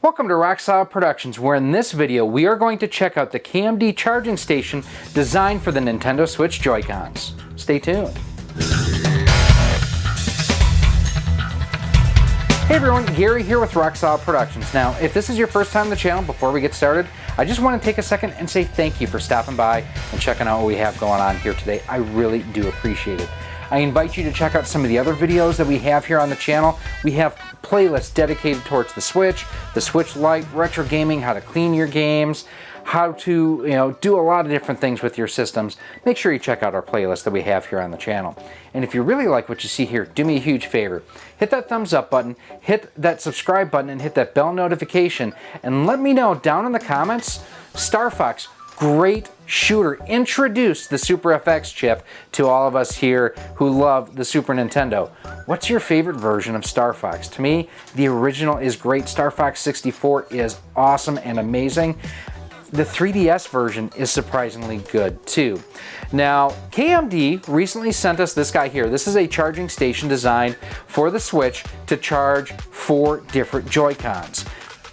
Welcome to Rock Solid Productions, where in this video we are going to check out the KMD Charging Station designed for the Nintendo Switch Joy-Cons. Stay tuned. Hey everyone, Gary here with Rock Solid Productions. Now, if this is your first time on the channel, before we get started, I just want to take a second and say thank you for stopping by and checking out what we have going on here today. I really do appreciate it. I invite you to check out some of the other videos that we have here on the channel. We have playlists dedicated towards the Switch Lite, retro gaming, how to clean your games, how to do a lot of different things with your systems. Make sure you check out our playlist that we have here on the channel. And if you really like what you see here, do me a huge favor. Hit that thumbs up button, hit that subscribe button, and hit that bell notification. And let me know down in the comments, Star Fox, great shooter, introduced the Super FX chip to all of us here who love the Super Nintendo. What's your favorite version of Star Fox? To me, the original is great. Star Fox 64 is awesome and amazing. The 3DS version is surprisingly good too. Now, KMD recently sent us this guy here. This is a charging station designed for the Switch to charge 4 different Joy-Cons.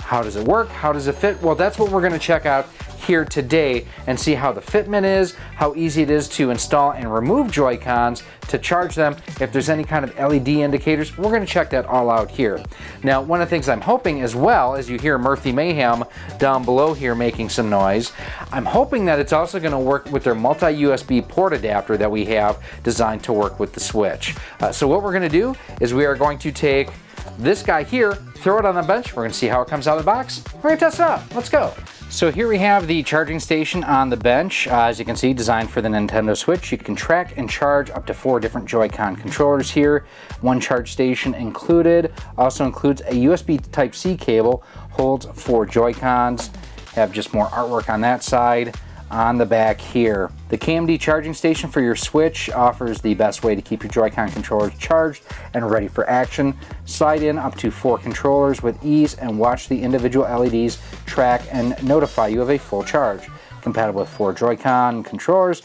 How does it work? How does it fit? Well, that's what we're going to check out here today and see how the fitment is, how easy it is to install and remove Joy-Cons to charge them. If there's any kind of LED indicators, we're going to check that all out here. Now, one of the things I'm hoping as well, as you hear Murphy Mayhem down below here making some noise, I'm hoping that it's also going to work with their multi-USB port adapter that we have designed to work with the Switch. So what we're going to do is we are going to take this guy here, throw it on the bench. We're going to see how it comes out of the box. We're going to test it out. Let's go. So here we have the charging station on the bench. As you can see, designed for the Nintendo Switch. You can track and charge up to 4 different Joy-Con controllers here. 1 charge station included. Also includes a USB Type-C cable. Holds 4 Joy-Cons. Have just more artwork on that side. On the back here, the KMD charging station for your Switch offers the best way to keep your Joy-Con controllers charged and ready for action. Slide in up to 4 controllers with ease and watch the individual LEDs track and notify you of a full charge. Compatible with 4 Joy-Con controllers.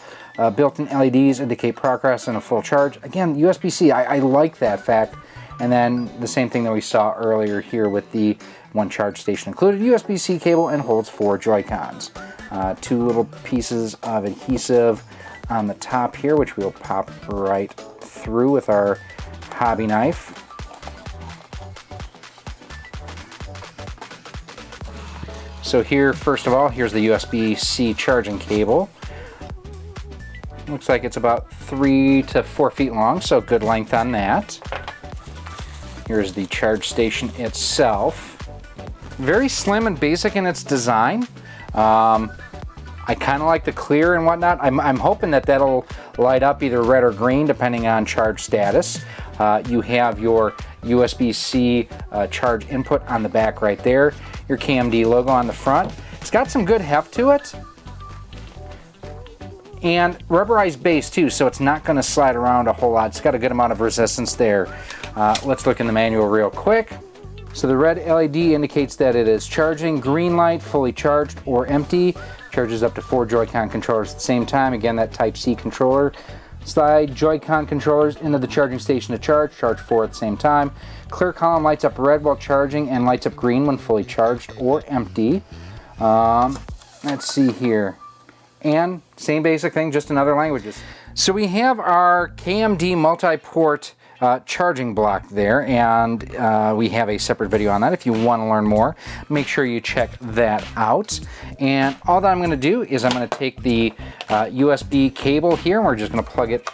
Built-in LEDs indicate progress in a full charge. Again, USB-C, I like that fact. And then the same thing that we saw earlier here with the 1 charge station included. USB-C cable and holds 4 Joy-Cons. 2 little pieces of adhesive on the top here, which we'll pop right through with our hobby knife. So here, first of all, here's the USB-C charging cable. Looks like it's about 3 to 4 feet long, so good length on that. Here's the charge station itself. Very slim and basic in its design. I kind of like the clear and whatnot. I'm hoping that that'll light up either red or green depending on charge status. You have your USB-C charge input on the back right there. Your KMD logo on the front. It's got some good heft to it. And rubberized base too, so it's not going to slide around a whole lot. It's got a good amount of resistance there. Let's look in the manual real quick. So the red LED indicates that it is charging. Green light, fully charged or empty. Charges up to 4 Joy-Con controllers at the same time. Again, that Type-C controller. Slide Joy-Con controllers into the charging station to charge. Charge 4 at the same time. Clear column lights up red while charging and lights up green when fully charged or empty. Let's see here. And same basic thing, just in other languages. So we have our KMD multi-port charging block there, and we have a separate video on that. If you want to learn more, make sure you check that out. And all that I'm going to do is I'm going to take the USB cable here, and we're just going to plug it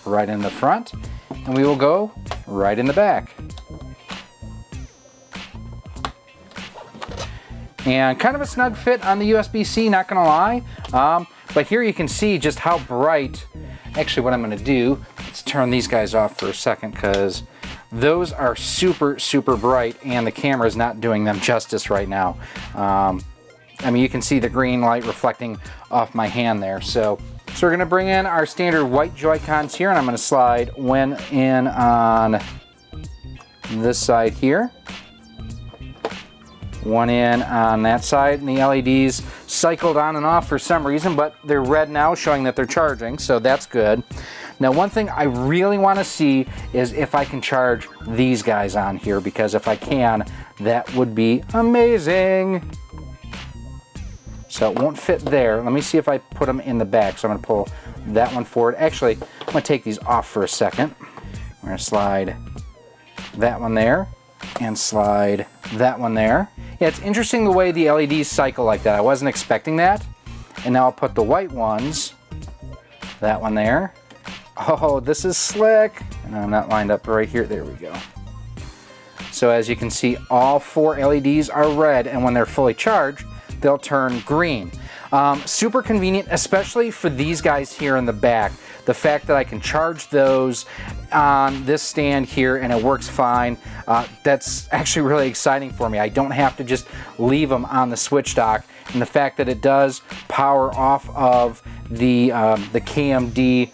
right in the front, and we will go right in the back. And kind of a snug fit on the USB-C, not going to lie. But here you can see just how bright. Actually, what I'm going to do, let's turn these guys off for a second because those are super, super bright and the camera is not doing them justice right now. I mean, you can see the green light reflecting off my hand there. So we're going to bring in our standard white Joy-Cons here, and I'm going to slide one in on this side here. One in on that side, and the LEDs cycled on and off for some reason, but they're red now, showing that they're charging, so that's good. Now, one thing I really want to see is if I can charge these guys on here, because if I can, that would be amazing. So it won't fit there. Let me see if I put them in the back. So I'm going to pull that one forward. Actually, I'm going to take these off for a second. We're going to slide that one there and slide that one there. Yeah, it's interesting the way the LEDs cycle like that. I wasn't expecting that. And now I'll put the white ones, that one there. Oh, this is slick. And I'm not lined up right here. There we go. So as you can see, all 4 LEDs are red, and when they're fully charged, they'll turn green. Super convenient, especially for these guys here in the back. The fact that I can charge those on this stand here and it works fine, that's actually really exciting for me. I don't have to just leave them on the switch dock. And the fact that it does power off of the KMD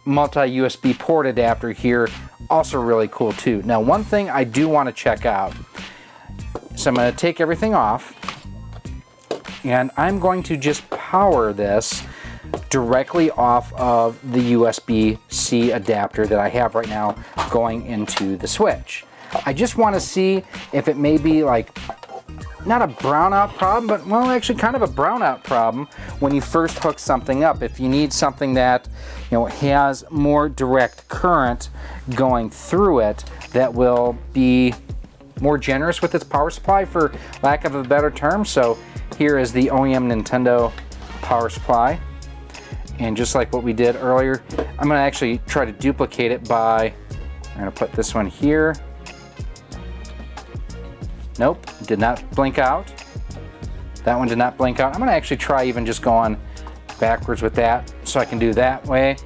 multi-USB port adapter here, also really cool too. Now, one thing I do want to check out, so I'm going to take everything off, and I'm going to just power this directly off of the USB-C adapter that I have right now going into the switch. I just want to see if it may be like, not a brownout problem, but well, actually kind of a brownout problem when you first hook something up. If you need something that, you know, has more direct current going through it, that will be more generous with its power supply, for lack of a better term. So here is the OEM Nintendo power supply. And just like what we did earlier, I'm going to actually try to duplicate it by, I'm going to put this one here. Nope, did not blink out. That one did not blink out. I'm going to actually try even just going backwards with that, so I can do that way.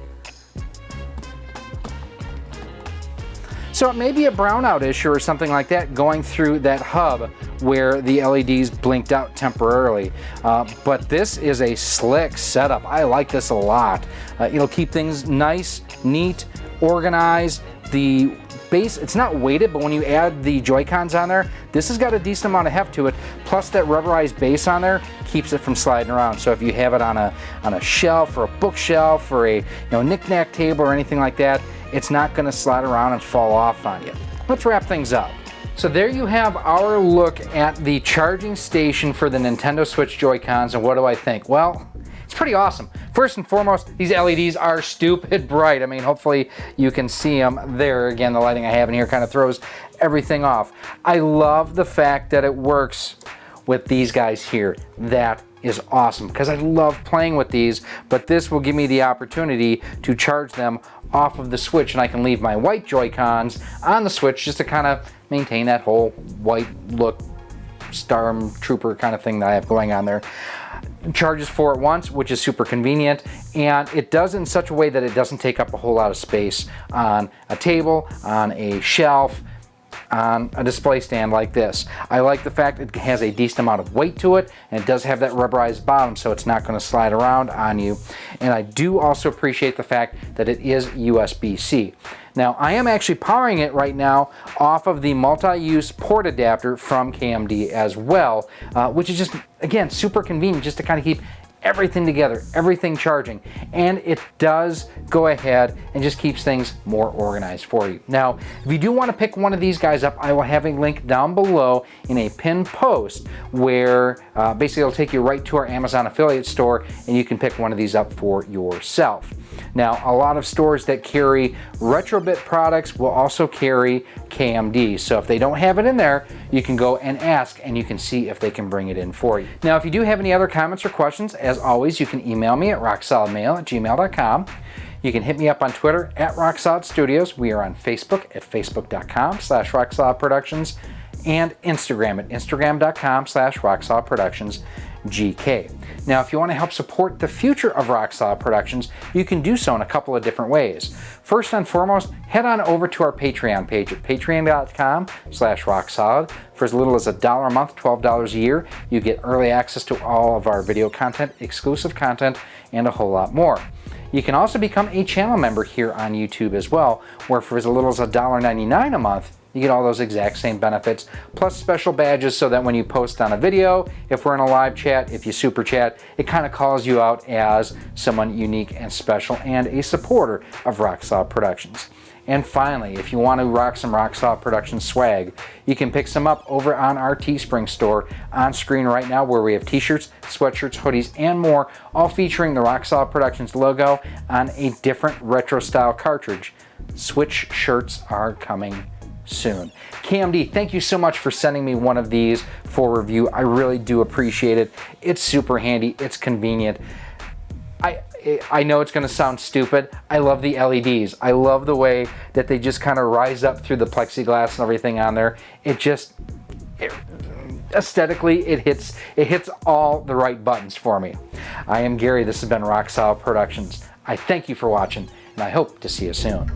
So it may be a brownout issue or something like that going through that hub where the LEDs blinked out temporarily. But this is a slick setup. I like this a lot. It'll keep things nice, neat, organized. The base, it's not weighted, but when you add the Joy-Cons on there, this has got a decent amount of heft to it. Plus that rubberized base on there keeps it from sliding around. So if you have it on a shelf or a bookshelf or a knick-knack table or anything like that, it's not going to slide around and fall off on you. Let's wrap things up. So there you have our look at the charging station for the Nintendo Switch Joy-Cons, and what do I think? Well, it's pretty awesome. First and foremost, these LEDs are stupid bright. I mean, hopefully you can see them there. Again, the lighting I have in here kind of throws everything off. I love the fact that it works with these guys here. That is awesome, because I love playing with these, but this will give me the opportunity to charge them off of the Switch, and I can leave my white Joy-Cons on the Switch just to kind of maintain that whole white look, Stormtrooper kind of thing that I have going on there. Charges 4 at once, which is super convenient, and it does in such a way that it doesn't take up a whole lot of space on a table, on a shelf, on a display stand like this. I like the fact it has a decent amount of weight to it, and it does have that rubberized bottom, so it's not going to slide around on you. And I do also appreciate the fact that it is USB-C. Now, I am actually powering it right now off of the multi-use port adapter from KMD as well, which is just, again, super convenient just to kind of keep everything together, everything charging, and it does go ahead and just keeps things more organized for you. Now, if you do want to pick one of these guys up, I will have a link down below in a pinned post where basically it'll take you right to our Amazon affiliate store, and you can pick one of these up for yourself. Now, a lot of stores that carry Retrobit products will also carry KMD. So if they don't have it in there, you can go and ask, and you can see if they can bring it in for you. Now, if you do have any other comments or questions, as always, you can email me at rocksolidmail@gmail.com. You can hit me up on Twitter at RockSolidStudios. We are on Facebook at facebook.com/RockSolidProductions and Instagram at instagram.com/RockSolidProductionsGK. Now, if you want to help support the future of Rock Solid Productions, you can do so in a couple of different ways. First and foremost, head on over to our Patreon page at patreon.com/rocksolid. For as little as $1 a month, $12 a year, you get early access to all of our video content, exclusive content, and a whole lot more. You can also become a channel member here on YouTube as well, where for as little as $1.99 a month, you get all those exact same benefits, plus special badges so that when you post on a video, if we're in a live chat, if you super chat, it kind of calls you out as someone unique and special and a supporter of Rock Solid Productions. And finally, if you want to rock some Rock Solid Productions swag, you can pick some up over on our Teespring store on screen right now, where we have t-shirts, sweatshirts, hoodies, and more, all featuring the Rock Solid Productions logo on a different retro style cartridge. Switch shirts are coming soon. KMD, thank you so much for sending me one of these for review. I really do appreciate it. It's super handy, it's convenient. I know it's going to sound stupid. I love the LEDs. I love the way that they just kind of rise up through the plexiglass and everything on there. Aesthetically, it hits all the right buttons for me. I am Gary. This has been Rock Solid Productions. I thank you for watching, and I hope to see you soon.